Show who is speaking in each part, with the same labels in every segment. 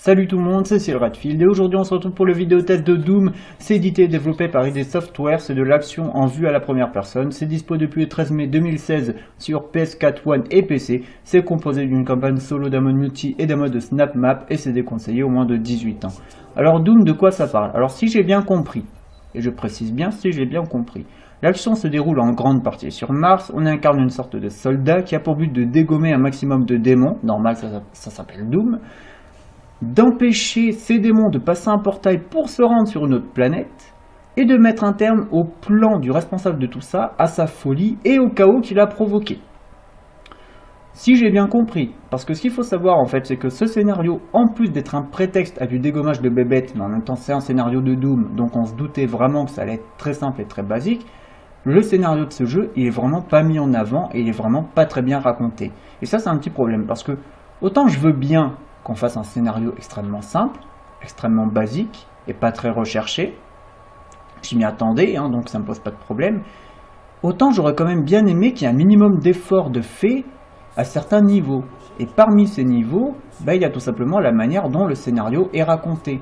Speaker 1: Salut tout le monde, c'est Redfield et aujourd'hui on se retrouve pour le vidéo test de Doom. C'est édité et développé par ID Software, c'est de l'action en vue à la première personne. C'est dispo depuis le 13 mai 2016 sur PS4, One et PC. C'est composé d'une campagne solo, d'un mode multi et d'un mode snap map et c'est déconseillé au moins de 18 ans. Alors Doom, de quoi ça parle? Alors si j'ai bien compris, et je précise bien si j'ai bien compris, l'action se déroule en grande partie sur Mars. On incarne une sorte de soldat qui a pour but de dégommer un maximum de démons, normal ça s'appelle Doom, d'empêcher ces démons de passer un portail pour se rendre sur une autre planète, et de mettre un terme au plan du responsable de tout ça, à sa folie et au chaos qu'il a provoqué. Si j'ai bien compris, parce que ce qu'il faut savoir en fait, c'est que ce scénario, en plus d'être un prétexte à du dégommage de bébêtes, mais en même temps c'est un scénario de Doom, donc on se doutait vraiment que ça allait être très simple et très basique, le scénario de ce jeu, il est vraiment pas mis en avant et il est vraiment pas très bien raconté. Et ça c'est un petit problème, parce que autant je veux bien qu'on fasse un scénario extrêmement simple, extrêmement basique et pas très recherché, je m'y attendais, hein, donc ça me pose pas de problème, autant j'aurais quand même bien aimé qu'il y ait un minimum d'effort de fait à certains niveaux. Et parmi ces niveaux, il y a tout simplement la manière dont le scénario est raconté.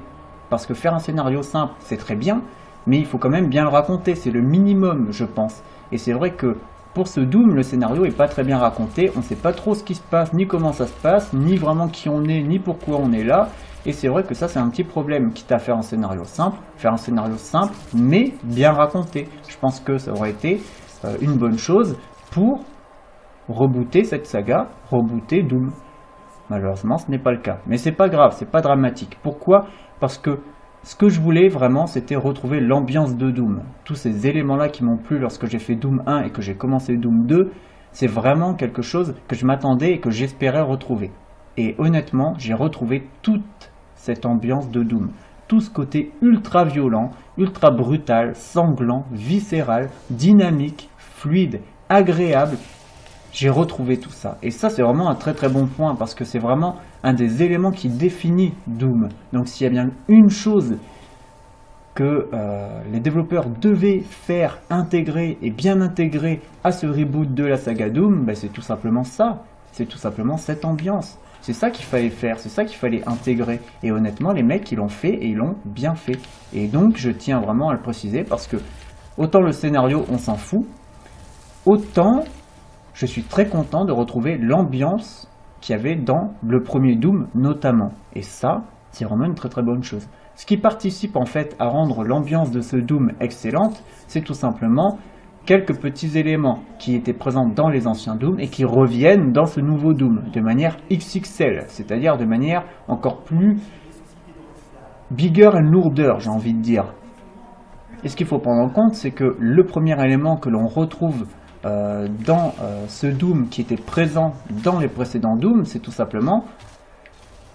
Speaker 1: Parce que faire un scénario simple, c'est très bien, mais il faut quand même bien le raconter, c'est le minimum, je pense. Et c'est vrai que pour ce Doom, le scénario est pas très bien raconté, on sait pas trop ce qui se passe, ni comment ça se passe, ni vraiment qui on est, ni pourquoi on est là. Et c'est vrai que ça c'est un petit problème, quitte à faire un scénario simple, mais bien raconté. Je pense que ça aurait été une bonne chose pour rebooter cette saga, rebooter Doom. Malheureusement ce n'est pas le cas, mais c'est pas grave, c'est pas dramatique. Pourquoi? Parce que ce que je voulais vraiment, c'était retrouver l'ambiance de Doom. Tous ces éléments-là qui m'ont plu lorsque j'ai fait Doom 1 et que j'ai commencé Doom 2, c'est vraiment quelque chose que je m'attendais et que j'espérais retrouver. Et honnêtement, j'ai retrouvé toute cette ambiance de Doom. Tout ce côté ultra violent, ultra brutal, sanglant, viscéral, dynamique, fluide, agréable. J'ai retrouvé tout ça. Et ça, c'est vraiment un très très bon point parce que c'est vraiment un des éléments qui définit Doom. Donc s'il y a bien une chose que les développeurs devaient faire intégrer et bien intégrer à ce reboot de la saga Doom, c'est tout simplement ça. C'est tout simplement cette ambiance. C'est ça qu'il fallait faire, c'est ça qu'il fallait intégrer. Et honnêtement, les mecs, ils l'ont fait et ils l'ont bien fait. Et donc, je tiens vraiment à le préciser parce que autant le scénario, on s'en fout, autant je suis très content de retrouver l'ambiance qu'il y avait dans le premier Doom notamment. Et ça, c'est vraiment une très très bonne chose. Ce qui participe en fait à rendre l'ambiance de ce Doom excellente, c'est tout simplement quelques petits éléments qui étaient présents dans les anciens Doom et qui reviennent dans ce nouveau Doom de manière XXL, c'est-à-dire de manière encore plus bigger and lourder, j'ai envie de dire. Et ce qu'il faut prendre en compte, c'est que le premier élément que l'on retrouve dans ce Doom qui était présent dans les précédents Doom, c'est tout simplement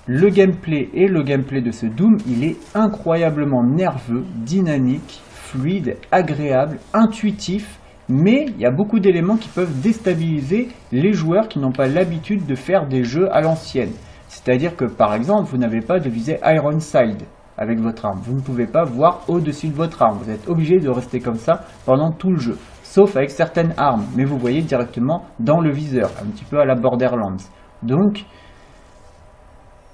Speaker 1: le gameplay. Et le gameplay de ce Doom, il est incroyablement nerveux, dynamique, fluide, agréable, intuitif, mais il y a beaucoup d'éléments qui peuvent déstabiliser les joueurs qui n'ont pas l'habitude de faire des jeux à l'ancienne. C'est-à-dire que par exemple, vous n'avez pas de visée Iron Sight avec votre arme, vous ne pouvez pas voir au-dessus de votre arme, vous êtes obligé de rester comme ça pendant tout le jeu. Sauf avec certaines armes, mais vous voyez directement dans le viseur, un petit peu à la Borderlands. Donc,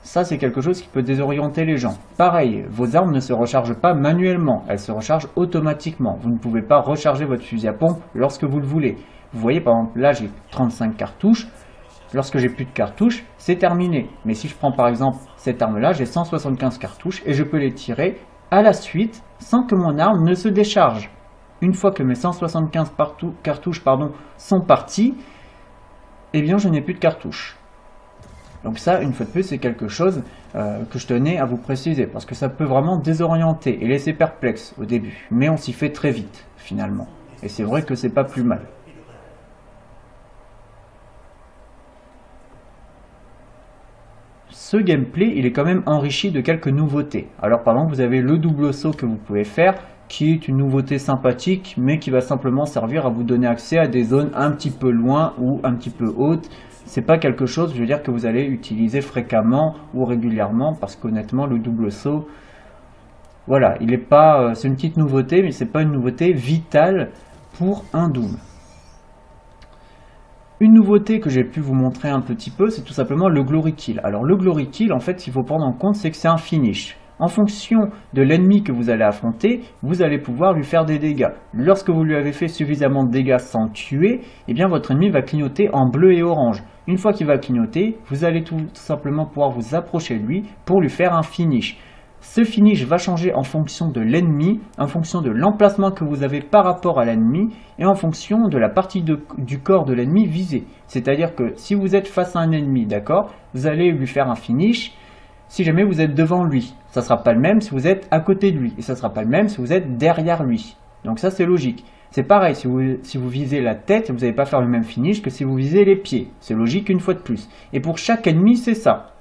Speaker 1: ça c'est quelque chose qui peut désorienter les gens. Pareil, vos armes ne se rechargent pas manuellement, elles se rechargent automatiquement. Vous ne pouvez pas recharger votre fusil à pompe lorsque vous le voulez. Vous voyez, par exemple, là j'ai 35 cartouches, lorsque j'ai plus de cartouches, c'est terminé. Mais si je prends par exemple cette arme-là, j'ai 175 cartouches et je peux les tirer à la suite sans que mon arme ne se décharge. Une fois que mes 175 cartouches sont parties, eh bien je n'ai plus de cartouches. Donc ça, une fois de plus, c'est quelque chose que je tenais à vous préciser, parce que ça peut vraiment désorienter et laisser perplexe au début. Mais on s'y fait très vite, finalement. Et c'est vrai que c'est pas plus mal. Ce gameplay, il est quand même enrichi de quelques nouveautés. Alors par exemple, vous avez le double saut que vous pouvez faire, qui est une nouveauté sympathique, mais qui va simplement servir à vous donner accès à des zones un petit peu loin ou un petit peu hautes. C'est pas quelque chose, je veux dire, que vous allez utiliser fréquemment ou régulièrement, parce qu'honnêtement, le double saut, voilà, il est pas, c'est une petite nouveauté, mais c'est pas une nouveauté vitale pour un Doom. Une nouveauté que j'ai pu vous montrer un petit peu, c'est tout simplement le Glory Kill. Alors le Glory Kill, en fait, ce qu'il faut prendre en compte, c'est que c'est un finish. En fonction de l'ennemi que vous allez affronter, vous allez pouvoir lui faire des dégâts. Lorsque vous lui avez fait suffisamment de dégâts sans tuer, eh bien votre ennemi va clignoter en bleu et orange. Une fois qu'il va clignoter, vous allez tout simplement pouvoir vous approcher de lui pour lui faire un finish. Ce finish va changer en fonction de l'ennemi, en fonction de l'emplacement que vous avez par rapport à l'ennemi et en fonction de la partie du corps de l'ennemi visé. C'est-à-dire que si vous êtes face à un ennemi, d'accord, vous allez lui faire un finish si jamais vous êtes devant lui. Ça ne sera pas le même si vous êtes à côté de lui et ça ne sera pas le même si vous êtes derrière lui. Donc ça c'est logique. C'est pareil, si vous visez la tête, vous n'allez pas faire le même finish que si vous visez les pieds. C'est logique une fois de plus. Et pour chaque ennemi, c'est ça.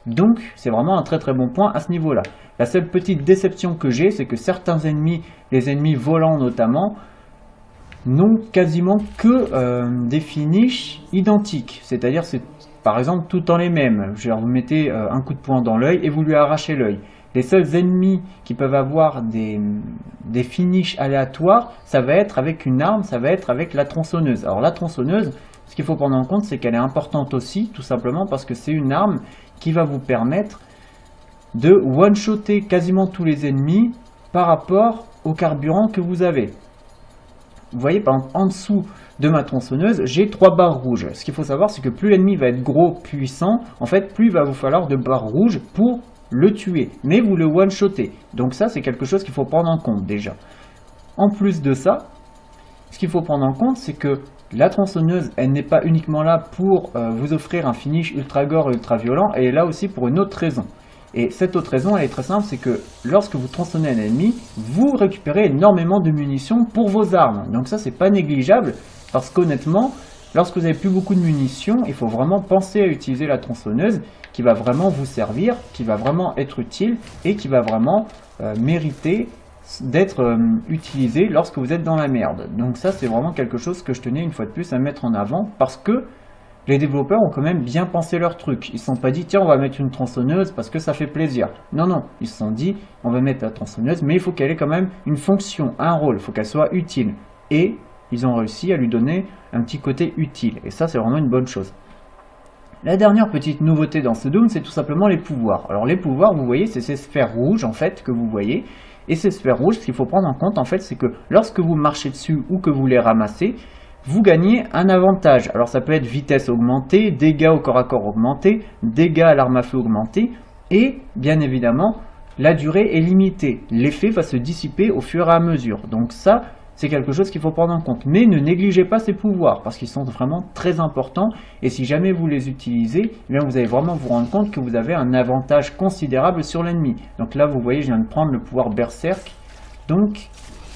Speaker 1: Donc, c'est vraiment un très très bon point à ce niveau-là. La seule petite déception que j'ai, c'est que certains ennemis, les ennemis volants notamment, n'ont quasiment que des finishes identiques. C'est-à-dire, c'est par exemple tout le temps les mêmes. Genre, vous mettez un coup de poing dans l'œil et vous lui arrachez l'œil. Les seuls ennemis qui peuvent avoir des finishes aléatoires, ça va être avec une arme, ça va être avec la tronçonneuse. Alors la tronçonneuse, ce qu'il faut prendre en compte, c'est qu'elle est importante aussi, tout simplement parce que c'est une arme qui va vous permettre de one-shotter quasiment tous les ennemis par rapport au carburant que vous avez. Vous voyez, par exemple, en dessous de ma tronçonneuse, j'ai 3 barres rouges. Ce qu'il faut savoir, c'est que plus l'ennemi va être gros, puissant, en fait, plus il va vous falloir de barres rouges pour le tuer. Mais vous le one-shottez. Donc ça, c'est quelque chose qu'il faut prendre en compte déjà. En plus de ça, ce qu'il faut prendre en compte, c'est que la tronçonneuse, elle n'est pas uniquement là pour vous offrir un finish ultra gore et ultra violent, elle est là aussi pour une autre raison. Et cette autre raison, elle est très simple, c'est que lorsque vous tronçonnez un ennemi, vous récupérez énormément de munitions pour vos armes. Donc ça, c'est pas négligeable, parce qu'honnêtement, lorsque vous n'avez plus beaucoup de munitions, il faut vraiment penser à utiliser la tronçonneuse, qui va vraiment vous servir, qui va vraiment être utile, et qui va vraiment mériter d'être utilisé lorsque vous êtes dans la merde. Donc ça, c'est vraiment quelque chose que je tenais une fois de plus à mettre en avant, parce que les développeurs ont quand même bien pensé leur truc. Ils ne se sont pas dit, tiens, on va mettre une tronçonneuse parce que ça fait plaisir. Non, non, ils se sont dit, on va mettre la tronçonneuse, mais il faut qu'elle ait quand même une fonction, un rôle, il faut qu'elle soit utile. Et ils ont réussi à lui donner un petit côté utile. Et ça, c'est vraiment une bonne chose. La dernière petite nouveauté dans ce Doom, c'est tout simplement les pouvoirs. Alors les pouvoirs, vous voyez, c'est ces sphères rouges, en fait, que vous voyez. Et ces sphères rouges, ce qu'il faut prendre en compte, en fait, c'est que lorsque vous marchez dessus ou que vous les ramassez, vous gagnez un avantage. Alors ça peut être vitesse augmentée, dégâts au corps à corps augmentés, dégâts à l'arme à feu augmentés, et bien évidemment, la durée est limitée. L'effet va se dissiper au fur et à mesure. Donc ça, c'est quelque chose qu'il faut prendre en compte. Mais ne négligez pas ces pouvoirs, parce qu'ils sont vraiment très importants, et si jamais vous les utilisez, eh bien vous allez vraiment vous rendre compte que vous avez un avantage considérable sur l'ennemi. Donc là, vous voyez, je viens de prendre le pouvoir Berserk, donc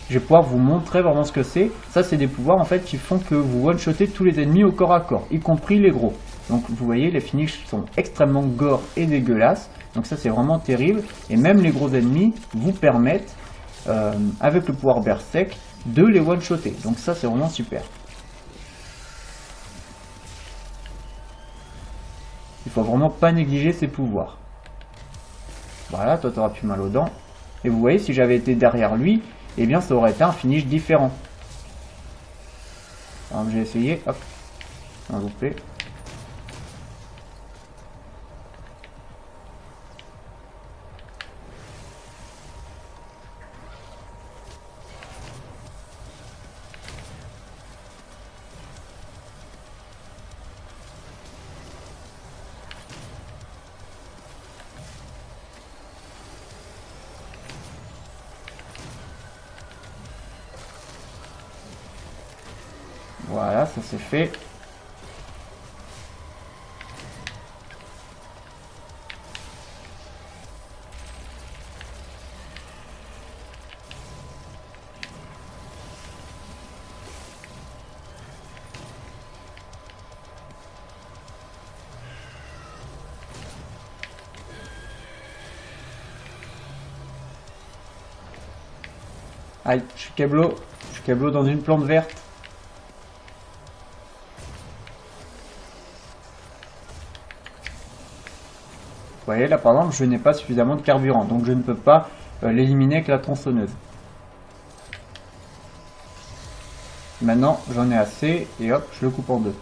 Speaker 1: je vais pouvoir vous montrer vraiment ce que c'est. Ça, c'est des pouvoirs en fait qui font que vous one-shottez tous les ennemis au corps à corps, y compris les gros. Donc vous voyez, les finishes sont extrêmement gore et dégueulasses. Donc ça, c'est vraiment terrible. Et même les gros ennemis vous permettent, avec le pouvoir Berserk, de les one-shotter. Donc ça, c'est vraiment super. Il faut vraiment pas négliger ces pouvoirs. Voilà, toi, tu auras plus mal aux dents. Et vous voyez, si j'avais été derrière lui, eh bien ça aurait été un finish différent. Alors j'ai essayé, hop, on va louper. Voilà, ça c'est fait. Aïe, je suis câblo dans une plante verte. Vous voyez, là par exemple, je n'ai pas suffisamment de carburant, donc je ne peux pas l'éliminer avec la tronçonneuse. Maintenant, j'en ai assez, et hop, je le coupe en deux.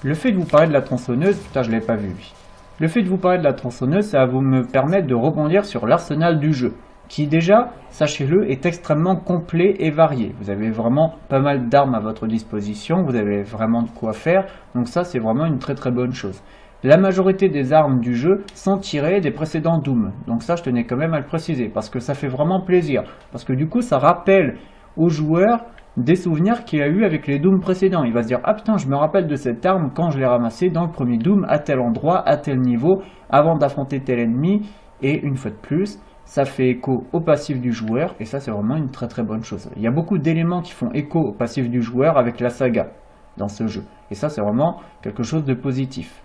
Speaker 1: Le fait de vous parler de la tronçonneuse, putain je l'avais pas vu lui. Le fait de vous parler de la tronçonneuse, ça va vous me permettre de rebondir sur l'arsenal du jeu, qui déjà, sachez-le, est extrêmement complet et varié. Vous avez vraiment pas mal d'armes à votre disposition, vous avez vraiment de quoi faire, donc ça c'est vraiment une très très bonne chose. La majorité des armes du jeu sont tirées des précédents Doom, donc ça je tenais quand même à le préciser, parce que ça fait vraiment plaisir, parce que du coup ça rappelle aux joueurs des souvenirs qu'il a eu avec les Doom précédents. Il va se dire, ah putain, je me rappelle de cette arme quand je l'ai ramassée dans le premier Doom, à tel endroit, à tel niveau, avant d'affronter tel ennemi, et une fois de plus, ça fait écho au passif du joueur, et ça c'est vraiment une très très bonne chose. Il y a beaucoup d'éléments qui font écho au passif du joueur avec la saga dans ce jeu, et ça c'est vraiment quelque chose de positif.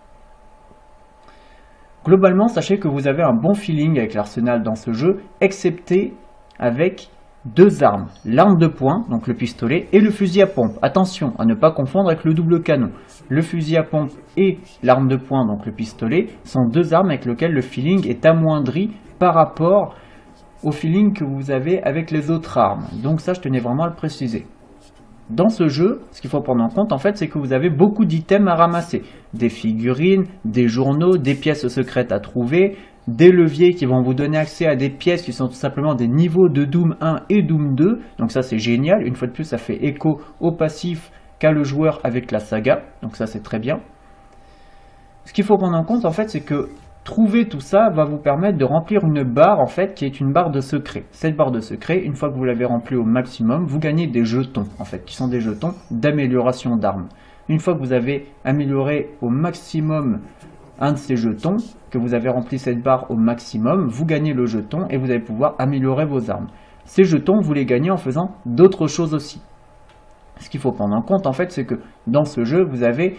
Speaker 1: Globalement, sachez que vous avez un bon feeling avec l'arsenal dans ce jeu, excepté avec deux armes, l'arme de poing, donc le pistolet, et le fusil à pompe. Attention à ne pas confondre avec le double canon. Le fusil à pompe et l'arme de poing, donc le pistolet, sont deux armes avec lesquelles le feeling est amoindri par rapport au feeling que vous avez avec les autres armes. Donc ça, je tenais vraiment à le préciser. Dans ce jeu, ce qu'il faut prendre en compte, en fait, c'est que vous avez beaucoup d'items à ramasser. Des figurines, des journaux, des pièces secrètes à trouver, des leviers qui vont vous donner accès à des pièces qui sont tout simplement des niveaux de Doom 1 et Doom 2. Donc ça c'est génial, une fois de plus ça fait écho au passif qu'a le joueur avec la saga, donc ça c'est très bien. Ce qu'il faut prendre en compte en fait c'est que trouver tout ça va vous permettre de remplir une barre en fait qui est une barre de secret. Cette barre de secret, une fois que vous l'avez remplie au maximum, vous gagnez des jetons en fait, qui sont des jetons d'amélioration d'armes. Une fois que vous avez amélioré au maximum un de ces jetons, que vous avez rempli cette barre au maximum, vous gagnez le jeton et vous allez pouvoir améliorer vos armes. Ces jetons, vous les gagnez en faisant d'autres choses aussi. Ce qu'il faut prendre en compte, en fait, c'est que dans ce jeu, vous avez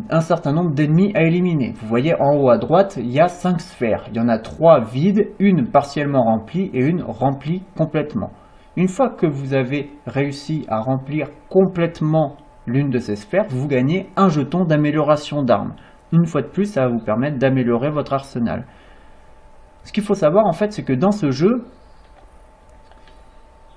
Speaker 1: un certain nombre d'ennemis à éliminer. Vous voyez en haut à droite, il y a 5 sphères. Il y en a 3 vides, une partiellement remplie et une remplie complètement. Une fois que vous avez réussi à remplir complètement l'une de ces sphères, vous gagnez un jeton d'amélioration d'armes. Une fois de plus, ça va vous permettre d'améliorer votre arsenal. Ce qu'il faut savoir en fait, c'est que dans ce jeu,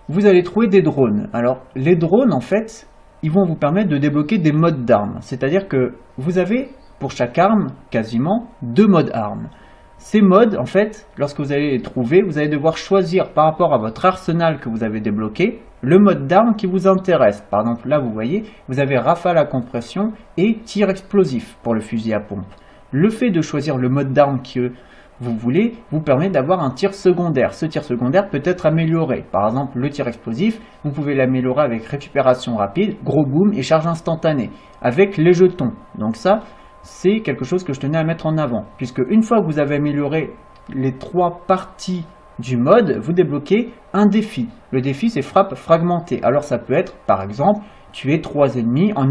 Speaker 1: vous allez trouver des drones. Alors, les drones en fait, ils vont vous permettre de débloquer des modes d'armes. C'est-à-dire que vous avez, pour chaque arme, quasiment, 2 modes armes. Ces modes, en fait, lorsque vous allez les trouver, vous allez devoir choisir par rapport à votre arsenal que vous avez débloqué, le mode d'arme qui vous intéresse. Par exemple, là, vous voyez, vous avez rafale à compression et tir explosif pour le fusil à pompe. Le fait de choisir le mode d'arme que vous voulez vous permet d'avoir un tir secondaire. Ce tir secondaire peut être amélioré. Par exemple, le tir explosif, vous pouvez l'améliorer avec récupération rapide, gros boom et charge instantanée, avec les jetons. Donc ça, c'est quelque chose que je tenais à mettre en avant, puisque une fois que vous avez amélioré les 3 parties du mode, vous débloquez un défi. Le défi, c'est frappe fragmentée. Alors ça peut être, par exemple, tuer 3 ennemis en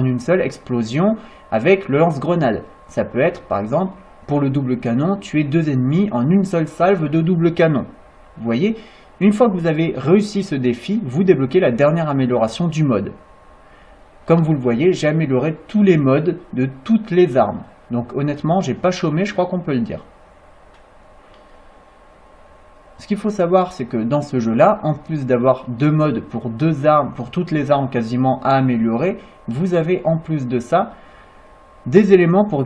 Speaker 1: une seule explosion avec le lance-grenade. Ça peut être, par exemple, pour le double canon, tuer 2 ennemis en une seule salve de double canon. Vous voyez, une fois que vous avez réussi ce défi, vous débloquez la dernière amélioration du mode. Comme vous le voyez, j'ai amélioré tous les modes de toutes les armes. Donc honnêtement, j'ai pas chômé, je crois qu'on peut le dire. Ce qu'il faut savoir, c'est que dans ce jeu-là, en plus d'avoir 2 modes pour 2 armes, pour toutes les armes quasiment à améliorer, vous avez en plus de ça des éléments pour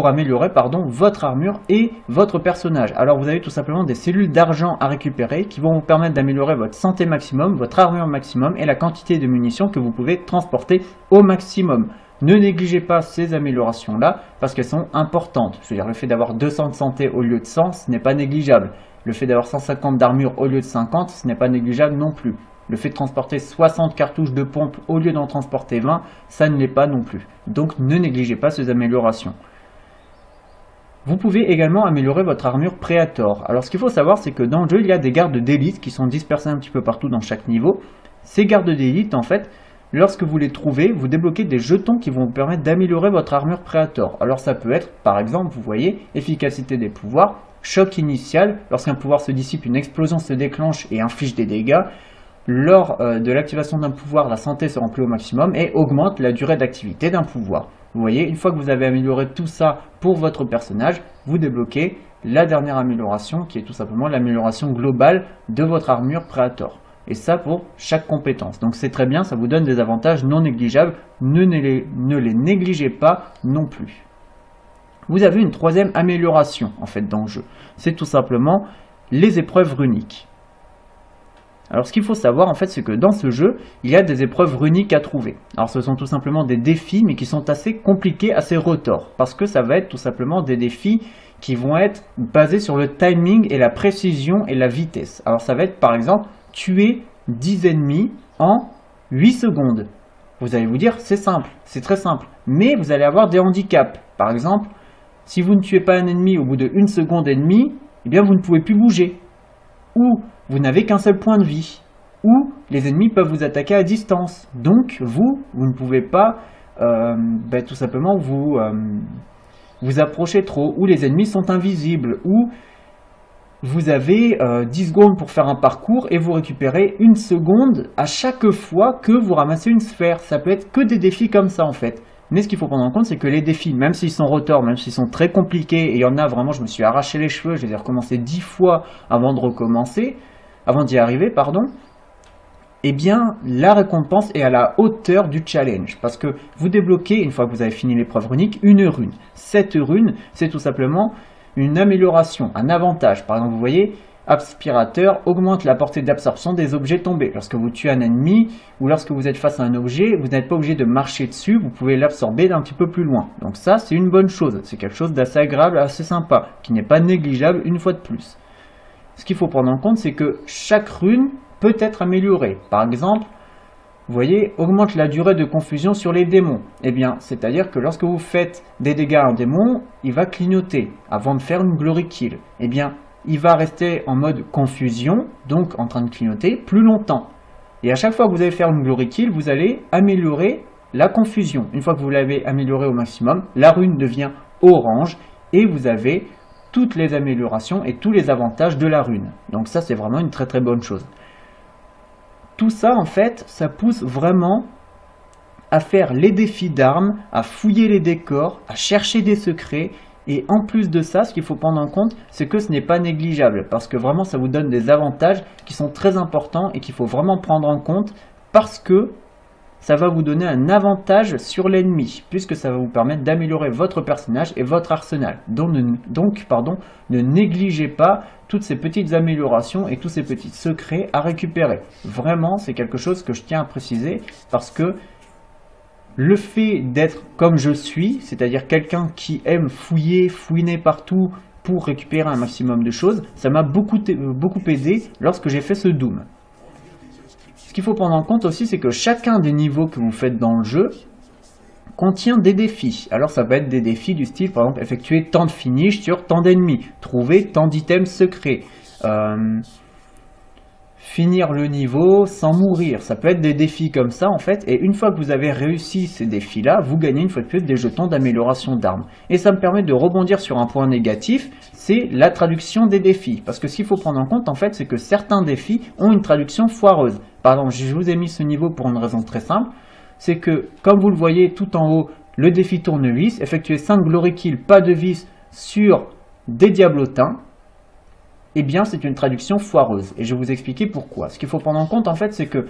Speaker 1: améliorer votre armure et votre personnage. Alors vous avez tout simplement des cellules d'argent à récupérer qui vont vous permettre d'améliorer votre santé maximum, votre armure maximum et la quantité de munitions que vous pouvez transporter au maximum. Ne négligez pas ces améliorations-là parce qu'elles sont importantes. Je veux dire, le fait d'avoir 200 de santé au lieu de 100, ce n'est pas négligeable. Le fait d'avoir 150 d'armure au lieu de 50, ce n'est pas négligeable non plus. Le fait de transporter 60 cartouches de pompe au lieu d'en transporter 20, ça ne l'est pas non plus. Donc ne négligez pas ces améliorations. Vous pouvez également améliorer votre armure Predator. Alors ce qu'il faut savoir, c'est que dans le jeu, il y a des gardes d'élite qui sont dispersés un petit peu partout dans chaque niveau. Ces gardes d'élite, en fait, lorsque vous les trouvez, vous débloquez des jetons qui vont vous permettre d'améliorer votre armure Predator. Alors ça peut être, par exemple, vous voyez, efficacité des pouvoirs, choc initial, lorsqu'un pouvoir se dissipe, une explosion se déclenche et inflige des dégâts. Lors de l'activation d'un pouvoir, la santé se remplit au maximum et augmente la durée d'activité d'un pouvoir. Vous voyez, une fois que vous avez amélioré tout ça pour votre personnage, vous débloquez la dernière amélioration qui est tout simplement l'amélioration globale de votre armure Predator. Et ça pour chaque compétence. Donc c'est très bien, ça vous donne des avantages non négligeables. Ne les négligez pas non plus. Vous avez une troisième amélioration en fait dans le jeu. C'est tout simplement les épreuves runiques. Alors ce qu'il faut savoir en fait, c'est que dans ce jeu, il y a des épreuves runiques à trouver. Alors ce sont tout simplement des défis, mais qui sont assez compliqués, assez retors. Parce que ça va être tout simplement des défis qui vont être basés sur le timing et la précision et la vitesse. Alors ça va être par exemple tuer 10 ennemis en 8 secondes. Vous allez vous dire, c'est simple, c'est très simple. Mais vous allez avoir des handicaps. Par exemple, si vous ne tuez pas un ennemi au bout de 1 seconde et demie, eh bien vous ne pouvez plus bouger. Ou vous n'avez qu'un seul point de vie. Ou les ennemis peuvent vous attaquer à distance. Donc vous ne pouvez pas tout simplement vous approcher trop. Ou les ennemis sont invisibles. Ou vous avez 10 secondes pour faire un parcours et vous récupérez 1 seconde à chaque fois que vous ramassez une sphère. Ça peut être que des défis comme ça en fait. Mais ce qu'il faut prendre en compte, c'est que les défis, même s'ils sont retors, même s'ils sont très compliqués, et il y en a vraiment, je me suis arraché les cheveux, je les ai recommencés 10 fois avant d'y arriver, pardon, eh bien, la récompense est à la hauteur du challenge. Parce que vous débloquez, une fois que vous avez fini l'épreuve runique, une rune. Cette rune, c'est tout simplement une amélioration, un avantage. Par exemple, vous voyez, aspirateur augmente la portée d'absorption des objets tombés. Lorsque vous tuez un ennemi ou lorsque vous êtes face à un objet, vous n'êtes pas obligé de marcher dessus, vous pouvez l'absorber d'un petit peu plus loin. Donc ça, c'est une bonne chose. C'est quelque chose d'assez agréable, assez sympa, qui n'est pas négligeable une fois de plus. Ce qu'il faut prendre en compte, c'est que chaque rune peut être améliorée. Par exemple, vous voyez, augmente la durée de confusion sur les démons. Eh bien, c'est-à-dire que lorsque vous faites des dégâts à un démon, il va clignoter avant de faire une glory kill. Eh bien, il va rester en mode confusion, donc en train de clignoter, plus longtemps. Et à chaque fois que vous allez faire une glory kill, vous allez améliorer la confusion. Une fois que vous l'avez améliorée au maximum, la rune devient orange et vous avez toutes les améliorations et tous les avantages de la rune. Donc ça, c'est vraiment une très très bonne chose. Tout ça, en fait, ça pousse vraiment à faire les défis d'armes, à fouiller les décors, à chercher des secrets. Et en plus de ça, ce qu'il faut prendre en compte, c'est que ce n'est pas négligeable. Parce que vraiment, ça vous donne des avantages qui sont très importants et qu'il faut vraiment prendre en compte. Parce que ça va vous donner un avantage sur l'ennemi. Puisque ça va vous permettre d'améliorer votre personnage et votre arsenal. Donc, ne négligez pas toutes ces petites améliorations et tous ces petits secrets à récupérer. Vraiment, c'est quelque chose que je tiens à préciser. Parce que le fait d'être comme je suis, c'est-à-dire quelqu'un qui aime fouiner partout pour récupérer un maximum de choses, ça m'a beaucoup aidé lorsque j'ai fait ce Doom. Ce qu'il faut prendre en compte aussi, c'est que chacun des niveaux que vous faites dans le jeu contient des défis. Alors ça va être des défis du style, par exemple, effectuer tant de finish sur tant d'ennemis, trouver tant d'items secrets, finir le niveau sans mourir. Ça peut être des défis comme ça en fait, et une fois que vous avez réussi ces défis là, vous gagnez une fois de plus des jetons d'amélioration d'armes. Et ça me permet de rebondir sur un point négatif, c'est la traduction des défis. Parce que ce qu'il faut prendre en compte en fait, c'est que certains défis ont une traduction foireuse. Par exemple, je vous ai mis ce niveau pour une raison très simple, c'est que comme vous le voyez tout en haut, le défi tournevis, effectuer 5 glory kills, pas de vis sur des diablotins, eh bien c'est une traduction foireuse. Et je vais vous expliquer pourquoi. Ce qu'il faut prendre en compte en fait, c'est que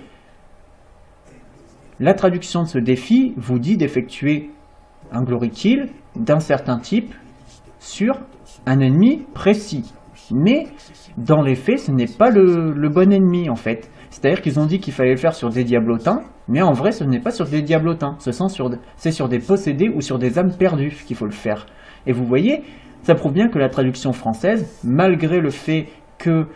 Speaker 1: la traduction de ce défi vous dit d'effectuer un glory kill d'un certain type sur un ennemi précis. Mais dans les faits, ce n'est pas le bon ennemi en fait. C'est-à-dire qu'ils ont dit qu'il fallait le faire sur des diablotins, mais en vrai ce n'est pas sur des diablotins. C'est sur des possédés ou sur des âmes perdues qu'il faut le faire. Et vous voyez, ça prouve bien que la traduction française, malgré le fait que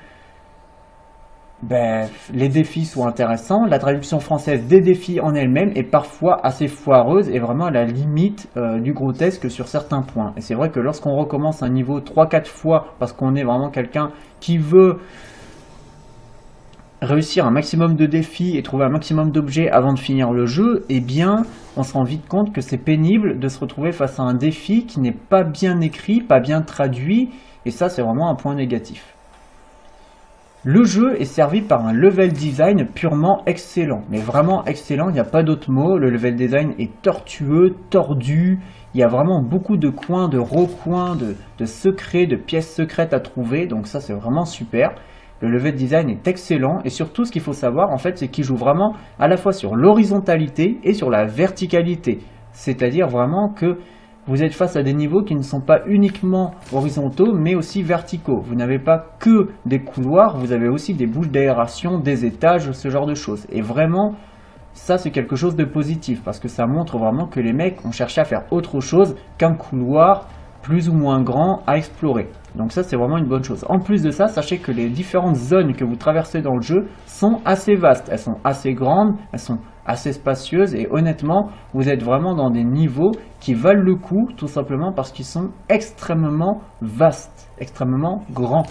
Speaker 1: les défis soient intéressants, la traduction française des défis en elle-même est parfois assez foireuse et vraiment à la limite du grotesque sur certains points. Et c'est vrai que lorsqu'on recommence un niveau 3-4 fois parce qu'on est vraiment quelqu'un qui veut réussir un maximum de défis et trouver un maximum d'objets avant de finir le jeu, eh bien, on se rend vite compte que c'est pénible de se retrouver face à un défi qui n'est pas bien écrit, pas bien traduit, et ça, c'est vraiment un point négatif. Le jeu est servi par un level design purement excellent, mais vraiment excellent, il n'y a pas d'autre mot. Le level design est tortueux, tordu, il y a vraiment beaucoup de coins, de recoins, de secrets, de pièces secrètes à trouver, donc ça, c'est vraiment super. Le level design est excellent et surtout ce qu'il faut savoir en fait c'est qu'il joue vraiment à la fois sur l'horizontalité et sur la verticalité. C'est-à-dire vraiment que vous êtes face à des niveaux qui ne sont pas uniquement horizontaux mais aussi verticaux. Vous n'avez pas que des couloirs, vous avez aussi des bouches d'aération, des étages, ce genre de choses. Et vraiment, ça c'est quelque chose de positif parce que ça montre vraiment que les mecs ont cherché à faire autre chose qu'un couloir plus ou moins grand à explorer. Donc ça c'est vraiment une bonne chose. En plus de ça, sachez que les différentes zones que vous traversez dans le jeu sont assez vastes. Elles sont assez grandes, elles sont assez spacieuses et honnêtement, vous êtes vraiment dans des niveaux qui valent le coup tout simplement parce qu'ils sont extrêmement vastes, extrêmement grands.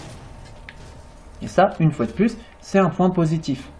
Speaker 1: Et ça, une fois de plus, c'est un point positif.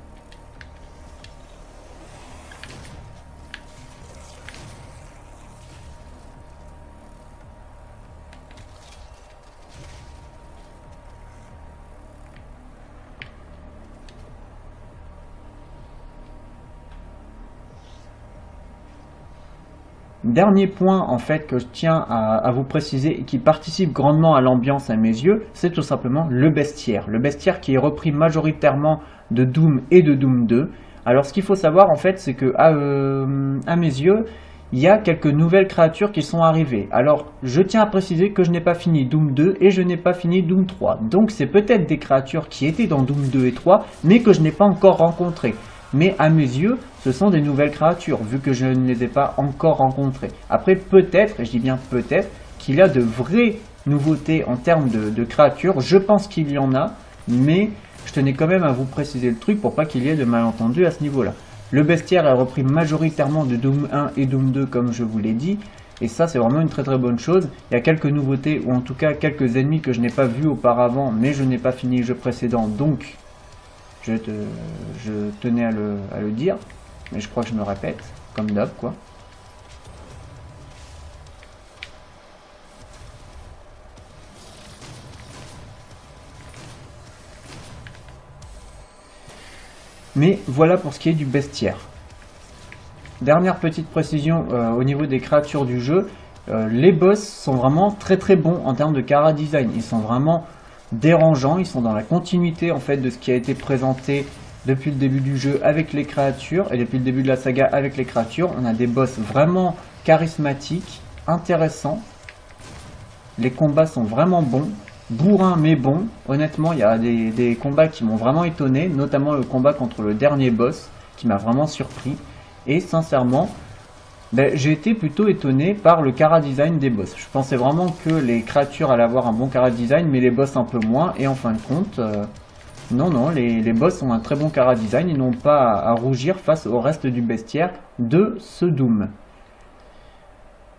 Speaker 1: Dernier point en fait que je tiens à vous préciser et qui participe grandement à l'ambiance à mes yeux, c'est tout simplement le bestiaire. Le bestiaire qui est repris majoritairement de Doom et de Doom 2. Alors ce qu'il faut savoir en fait c'est que à mes yeux, il y a quelques nouvelles créatures qui sont arrivées. Alors je tiens à préciser que je n'ai pas fini Doom 2 et je n'ai pas fini Doom 3. Donc c'est peut-être des créatures qui étaient dans Doom 2 et 3 mais que je n'ai pas encore rencontrées. Mais à mes yeux, ce sont des nouvelles créatures, vu que je ne les ai pas encore rencontrées. Après, peut-être, et je dis bien peut-être, qu'il y a de vraies nouveautés en termes de créatures. Je pense qu'il y en a, mais je tenais quand même à vous préciser le truc pour pas qu'il y ait de malentendus à ce niveau-là. Le bestiaire est repris majoritairement de Doom 1 et Doom 2, comme je vous l'ai dit. Et ça, c'est vraiment une très très bonne chose. Il y a quelques nouveautés, ou en tout cas quelques ennemis que je n'ai pas vus auparavant, mais je n'ai pas fini le jeu précédent, donc... Je tenais à le dire, mais je crois que je me répète, comme d'hab quoi. Mais voilà pour ce qui est du bestiaire. Dernière petite précision au niveau des créatures du jeu, les boss sont vraiment très très bons en termes de chara design. Ils sont vraiment dérangeants, ils sont dans la continuité en fait de ce qui a été présenté depuis le début du jeu avec les créatures et depuis le début de la saga avec les créatures. On a des boss vraiment charismatiques, intéressants, les combats sont vraiment bons, bourrins mais bons. Honnêtement, il y a des combats qui m'ont vraiment étonné, notamment le combat contre le dernier boss qui m'a vraiment surpris et sincèrement j'ai été plutôt étonné par le chara design des boss. Je pensais vraiment que les créatures allaient avoir un bon chara design, mais les boss un peu moins. Et en fin de compte, non, les boss ont un très bon chara design. Ils n'ont pas à rougir face au reste du bestiaire de ce Doom.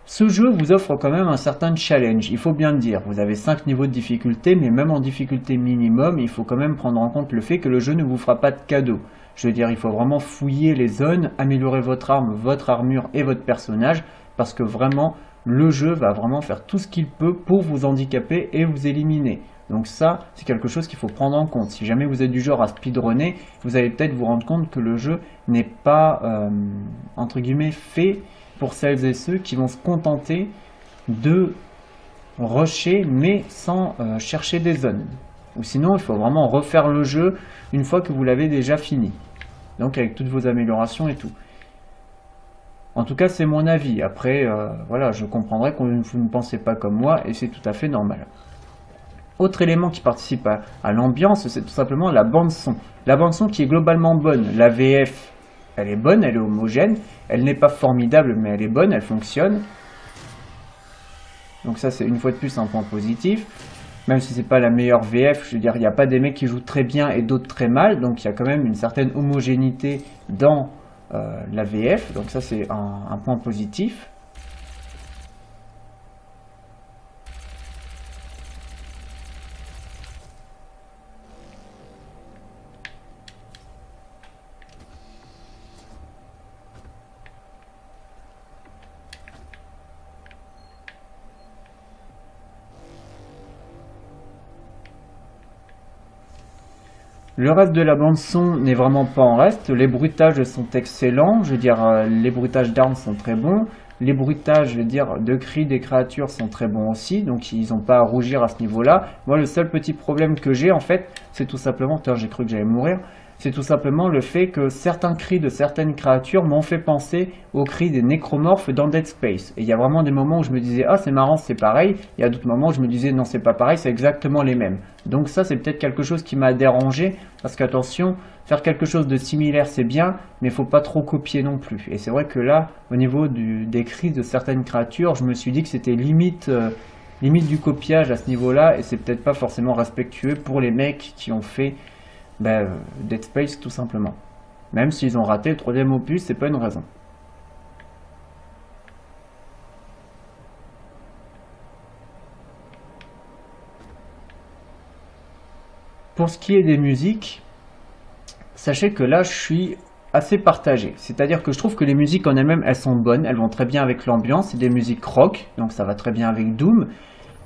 Speaker 1: Ce jeu vous offre quand même un certain challenge, il faut bien le dire. Vous avez 5 niveaux de difficulté, mais même en difficulté minimum, il faut quand même prendre en compte le fait que le jeu ne vous fera pas de cadeau. Je veux dire, il faut vraiment fouiller les zones, améliorer votre arme, votre armure et votre personnage, parce que vraiment, le jeu va vraiment faire tout ce qu'il peut pour vous handicaper et vous éliminer. Donc ça, c'est quelque chose qu'il faut prendre en compte. Si jamais vous êtes du genre à speedrunner, vous allez peut-être vous rendre compte que le jeu n'est pas, entre guillemets, fait pour celles et ceux qui vont se contenter de rusher, mais sans chercher des zones. Ou sinon, il faut vraiment refaire le jeu une fois que vous l'avez déjà fini. Donc avec toutes vos améliorations et tout. En tout cas, c'est mon avis. Après, voilà, je comprendrai que vous ne pensez pas comme moi et c'est tout à fait normal. Autre élément qui participe à l'ambiance, c'est tout simplement la bande-son. La bande-son qui est globalement bonne. La VF, elle est bonne, elle est homogène. Elle n'est pas formidable, mais elle est bonne, elle fonctionne. Donc ça, c'est une fois de plus un point positif. Même si c'est pas la meilleure VF, je veux dire, il n'y a pas des mecs qui jouent très bien et d'autres très mal. Donc il y a quand même une certaine homogénéité dans la VF. Donc ça, c'est un point positif. Le reste de la bande son n'est vraiment pas en reste, les bruitages sont excellents, je veux dire les bruitages d'armes sont très bons, Les bruitages, je veux dire, de cris des créatures sont très bons aussi, donc ils n'ont pas à rougir à ce niveau-là. Moi, le seul petit problème que j'ai, en fait, c'est tout simplement, j'ai cru que j'allais mourir, c'est tout simplement le fait que certains cris de certaines créatures m'ont fait penser aux cris des nécromorphes dans Dead Space. Et il y a vraiment des moments où je me disais, ah c'est marrant, c'est pareil. Il y a d'autres moments où je me disais, non c'est pas pareil, c'est exactement les mêmes. Donc ça c'est peut-être quelque chose qui m'a dérangé, parce qu'attention, faire quelque chose de similaire c'est bien, mais il faut pas trop copier non plus. Et c'est vrai que là, au niveau des cris de certaines créatures, je me suis dit que c'était limite du copiage à ce niveau-là, et c'est peut-être pas forcément respectueux pour les mecs qui ont fait Dead Space tout simplement. Même s'ils ont raté le 3e opus, c'est pas une raison. Pour ce qui est des musiques, sachez que là je suis assez partagé. C'est-à-dire que je trouve que les musiques en elles-mêmes, elles sont bonnes, elles vont très bien avec l'ambiance, c'est des musiques rock, donc ça va très bien avec Doom,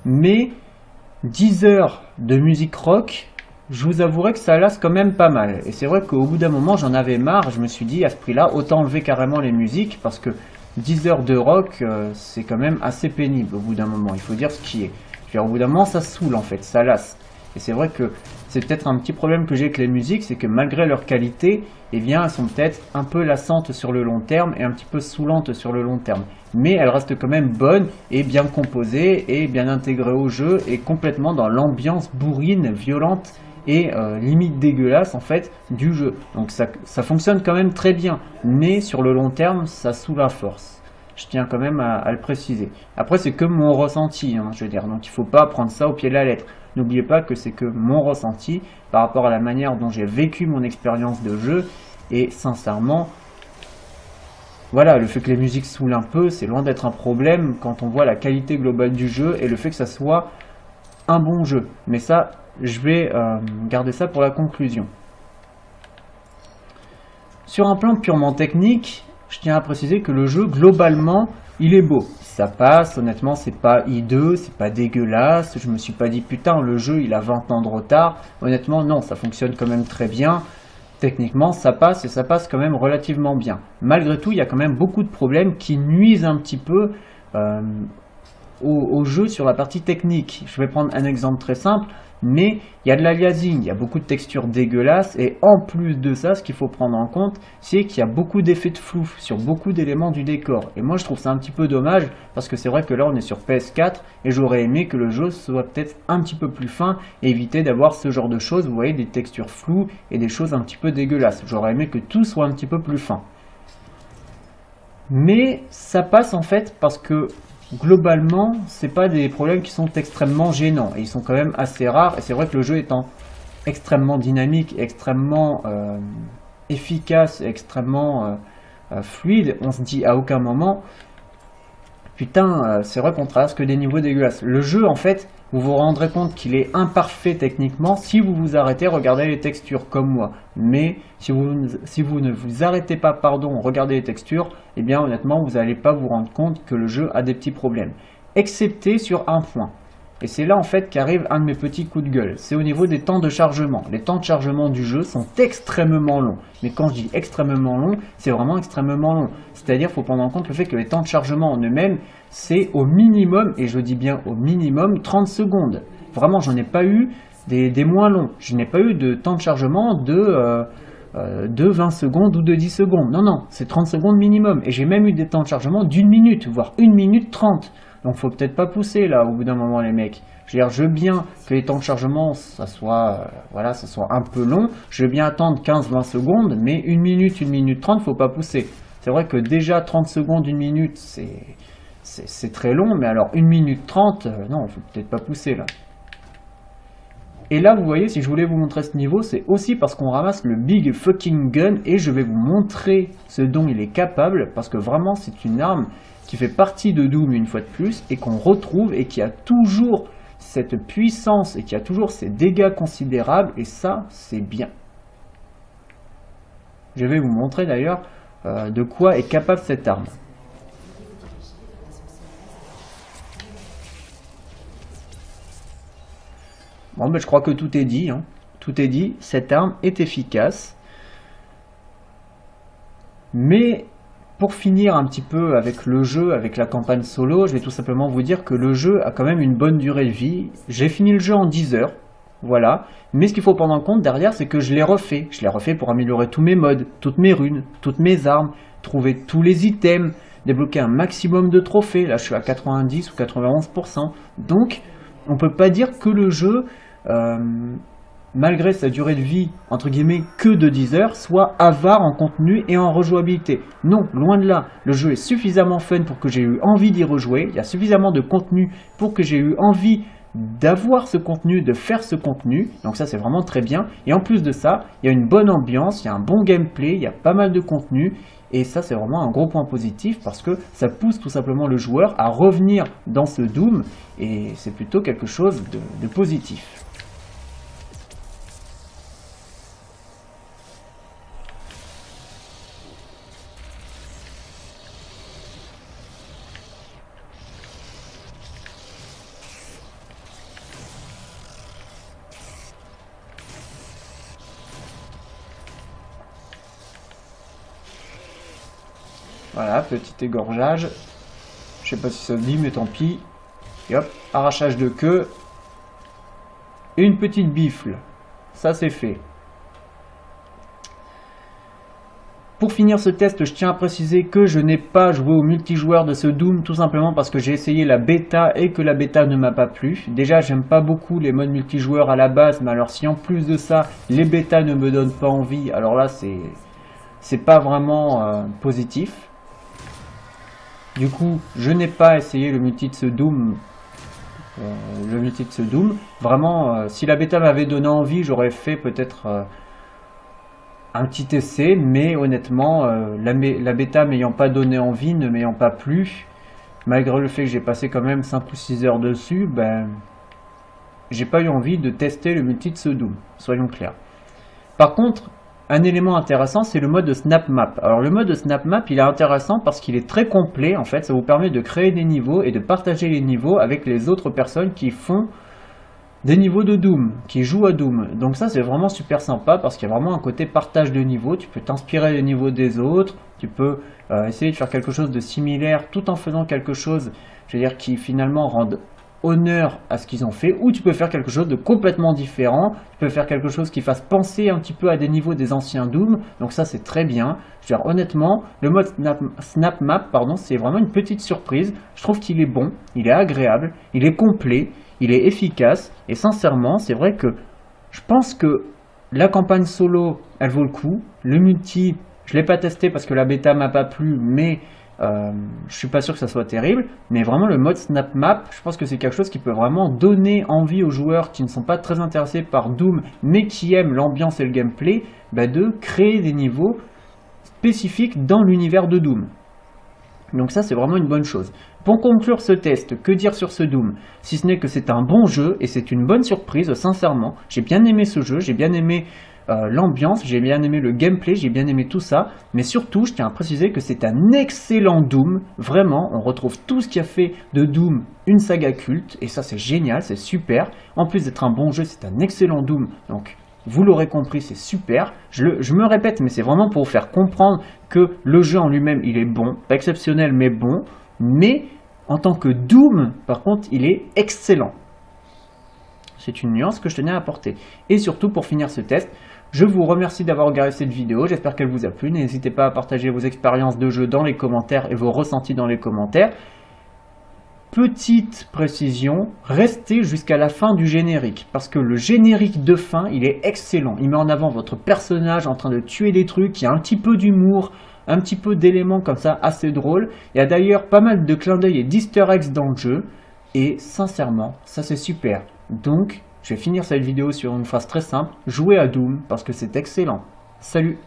Speaker 1: mais 10 heures de musique rock, je vous avouerai que ça lasse quand même pas mal. Et c'est vrai qu'au bout d'un moment, j'en avais marre. Je me suis dit, à ce prix-là, autant enlever carrément les musiques, parce que 10 heures de rock, c'est quand même assez pénible au bout d'un moment. Il faut dire ce qui est. Je veux dire, au bout d'un moment, ça saoule en fait, ça lasse. Et c'est vrai que c'est peut-être un petit problème que j'ai avec les musiques, c'est que malgré leur qualité, eh bien, elles sont peut-être un peu lassantes sur le long terme et un petit peu saoulantes sur le long terme. Mais elles restent quand même bonnes et bien composées et bien intégrées au jeu et complètement dans l'ambiance bourrine, violente et limite dégueulasse en fait du jeu. Donc ça fonctionne quand même très bien, mais sur le long terme ça saoule à force. Je tiens quand même à le préciser. Après c'est que mon ressenti, hein, je veux dire, donc il faut pas prendre ça au pied de la lettre. N'oubliez pas que c'est que mon ressenti par rapport à la manière dont j'ai vécu mon expérience de jeu, et sincèrement, voilà, le fait que les musiques saoulent un peu, c'est loin d'être un problème quand on voit la qualité globale du jeu et le fait que ça soit un bon jeu. Mais ça, je vais garder ça pour la conclusion. Sur un plan purement technique, je tiens à préciser que le jeu, globalement, il est beau. Ça passe, honnêtement, c'est pas hideux, c'est pas dégueulasse. Je me suis pas dit, putain, le jeu, il a 20 ans de retard. Honnêtement, non, ça fonctionne quand même très bien. Techniquement, ça passe et ça passe quand même relativement bien. Malgré tout, il y a quand même beaucoup de problèmes qui nuisent un petit peu au jeu sur la partie technique. Je vais prendre un exemple très simple, mais il y a de l'aliasing, il y a beaucoup de textures dégueulasses, et en plus de ça, ce qu'il faut prendre en compte, c'est qu'il y a beaucoup d'effets de flou sur beaucoup d'éléments du décor. Et moi je trouve ça un petit peu dommage, parce que c'est vrai que là on est sur PS4, et j'aurais aimé que le jeu soit peut-être un petit peu plus fin, et éviter d'avoir ce genre de choses, vous voyez, des textures floues, et des choses un petit peu dégueulasses. J'aurais aimé que tout soit un petit peu plus fin. Mais ça passe en fait, parce que globalement, c'est pas des problèmes qui sont extrêmement gênants, et ils sont quand même assez rares, et c'est vrai que le jeu étant extrêmement dynamique, extrêmement efficace, extrêmement fluide, on se dit à aucun moment, putain, c'est vrai qu'on traverse que des niveaux dégueulasses. Le jeu, en fait, vous vous rendrez compte qu'il est imparfait techniquement si vous vous arrêtez, regardez les textures comme moi. Mais si vous ne vous arrêtez pas, regardez les textures, eh bien honnêtement, vous n'allez pas vous rendre compte que le jeu a des petits problèmes. Excepté sur un point. Et c'est là en fait qu'arrive un de mes petits coups de gueule. C'est au niveau des temps de chargement. Les temps de chargement du jeu sont extrêmement longs. Mais quand je dis extrêmement long, c'est vraiment extrêmement long. C'est-à-dire qu'il faut prendre en compte le fait que les temps de chargement en eux-mêmes, c'est au minimum, et je dis bien au minimum, 30 secondes. Vraiment, j'en ai pas eu des moins longs. Je n'ai pas eu de temps de chargement de 20 secondes ou de 10 secondes. Non, non, c'est 30 secondes minimum. Et j'ai même eu des temps de chargement d'1 minute, voire 1 minute 30. Donc faut peut-être pas pousser là au bout d'un moment les mecs. Je veux dire, je veux bien que les temps de chargement ça soit un peu long. Je veux bien attendre 15-20 secondes, mais 1 minute 30, faut pas pousser. C'est vrai que déjà 30 secondes, 1 minute, c'est très long, mais alors 1 minute 30, non, faut peut-être pas pousser là. Et là, vous voyez, si je voulais vous montrer ce niveau, c'est aussi parce qu'on ramasse le Big Fucking Gun, et je vais vous montrer ce dont il est capable, parce que vraiment c'est une arme qui fait partie de Doom une fois de plus, et qu'on retrouve, et qui a toujours cette puissance, et qui a toujours ces dégâts considérables, et ça, c'est bien. Je vais vous montrer d'ailleurs de quoi est capable cette arme. Bon, ben, je crois que tout est dit, hein. Tout est dit, cette arme est efficace, mais Pour finir un petit peu avec le jeu, avec la campagne solo, je vais tout simplement vous dire que le jeu a quand même une bonne durée de vie. J'ai fini le jeu en 10 heures, voilà. Mais ce qu'il faut prendre en compte derrière, c'est que je l'ai refait. Je l'ai refait pour améliorer tous mes modes, toutes mes runes, toutes mes armes, trouver tous les items, débloquer un maximum de trophées. Là, je suis à 90 ou 91%. Donc, on peut pas dire que le jeu, malgré sa durée de vie, entre guillemets, que de 10 heures, soit avare en contenu et en rejouabilité. Non, loin de là. Le jeu est suffisamment fun pour que j'ai eu envie d'y rejouer. Il y a suffisamment de contenu pour que j'ai eu envie d'avoir ce contenu, de faire ce contenu. Donc ça, c'est vraiment très bien. Et en plus de ça, il y a une bonne ambiance, il y a un bon gameplay, il y a pas mal de contenu. Et ça, c'est vraiment un gros point positif parce que ça pousse tout simplement le joueur à revenir dans ce Doom. Et c'est plutôt quelque chose de positif. Voilà, petit égorgeage. Je sais pas si ça se dit, mais tant pis. Et hop, arrachage de queue. Et une petite bifle. Ça, c'est fait. Pour finir ce test, je tiens à préciser que je n'ai pas joué au multijoueur de ce Doom, tout simplement parce que j'ai essayé la bêta et que la bêta ne m'a pas plu. Déjà, j'aime pas beaucoup les modes multijoueurs à la base, mais alors si en plus de ça, les bêtas ne me donnent pas envie, alors là, c'est pas vraiment positif. Du coup, je n'ai pas essayé le multi de ce Doom. Vraiment, si la bêta m'avait donné envie, j'aurais fait peut-être un petit essai. Mais honnêtement, la bêta m'ayant pas donné envie, ne m'ayant pas plu, malgré le fait que j'ai passé quand même 5 ou 6 heures dessus, ben, j'ai pas eu envie de tester le multi de ce Doom, soyons clairs. Par contre, un élément intéressant, c'est le mode de Snap Map. Alors le mode de Snap Map, il est intéressant parce qu'il est très complet. En fait, ça vous permet de créer des niveaux et de partager les niveaux avec les autres personnes qui font des niveaux de Doom, qui jouent à Doom. Donc ça, c'est vraiment super sympa parce qu'il y a vraiment un côté partage de niveaux. Tu peux t'inspirer des niveaux des autres, tu peux essayer de faire quelque chose de similaire tout en faisant quelque chose, je veux dire, qui finalement rende honneur à ce qu'ils ont fait, ou tu peux faire quelque chose de complètement différent, tu peux faire quelque chose qui fasse penser un petit peu à des niveaux des anciens Doom, donc ça c'est très bien. Je veux dire, honnêtement, le mode Snap Map, c'est vraiment une petite surprise. Je trouve qu'il est bon, il est agréable, il est complet, il est efficace, et sincèrement, c'est vrai que je pense que la campagne solo, elle vaut le coup. Le multi, je l'ai pas testé parce que la bêta m'a pas plu, mais je suis pas sûr que ça soit terrible, mais vraiment le mode Snap Map, je pense que c'est quelque chose qui peut vraiment donner envie aux joueurs qui ne sont pas très intéressés par Doom, mais qui aiment l'ambiance et le gameplay, de créer des niveaux spécifiques dans l'univers de Doom. Donc ça, c'est vraiment une bonne chose. Pour conclure ce test, que dire sur ce Doom? Si ce n'est que c'est un bon jeu et c'est une bonne surprise, sincèrement. J'ai bien aimé ce jeu, j'ai bien aimé l'ambiance, j'ai bien aimé le gameplay, j'ai bien aimé tout ça, mais surtout je tiens à préciser que c'est un excellent Doom, vraiment, on retrouve tout ce qui a fait de Doom une saga culte, et ça c'est génial, c'est super, en plus d'être un bon jeu, c'est un excellent Doom, donc vous l'aurez compris, c'est super, je me répète, mais c'est vraiment pour vous faire comprendre que le jeu en lui-même, il est bon, pas exceptionnel mais bon, mais en tant que Doom, par contre, il est excellent. C'est une nuance que je tenais à apporter. Et surtout, pour finir ce test, je vous remercie d'avoir regardé cette vidéo. J'espère qu'elle vous a plu. N'hésitez pas à partager vos expériences de jeu dans les commentaires et vos ressentis dans les commentaires. Petite précision, restez jusqu'à la fin du générique. Parce que le générique de fin, il est excellent. Il met en avant votre personnage en train de tuer des trucs. Il y a un petit peu d'humour, un petit peu d'éléments comme ça assez drôles. Il y a d'ailleurs pas mal de clins d'œil et d'easter eggs dans le jeu. Et sincèrement, ça c'est super. Donc, je vais finir cette vidéo sur une phrase très simple. Jouez à Doom parce que c'est excellent. Salut!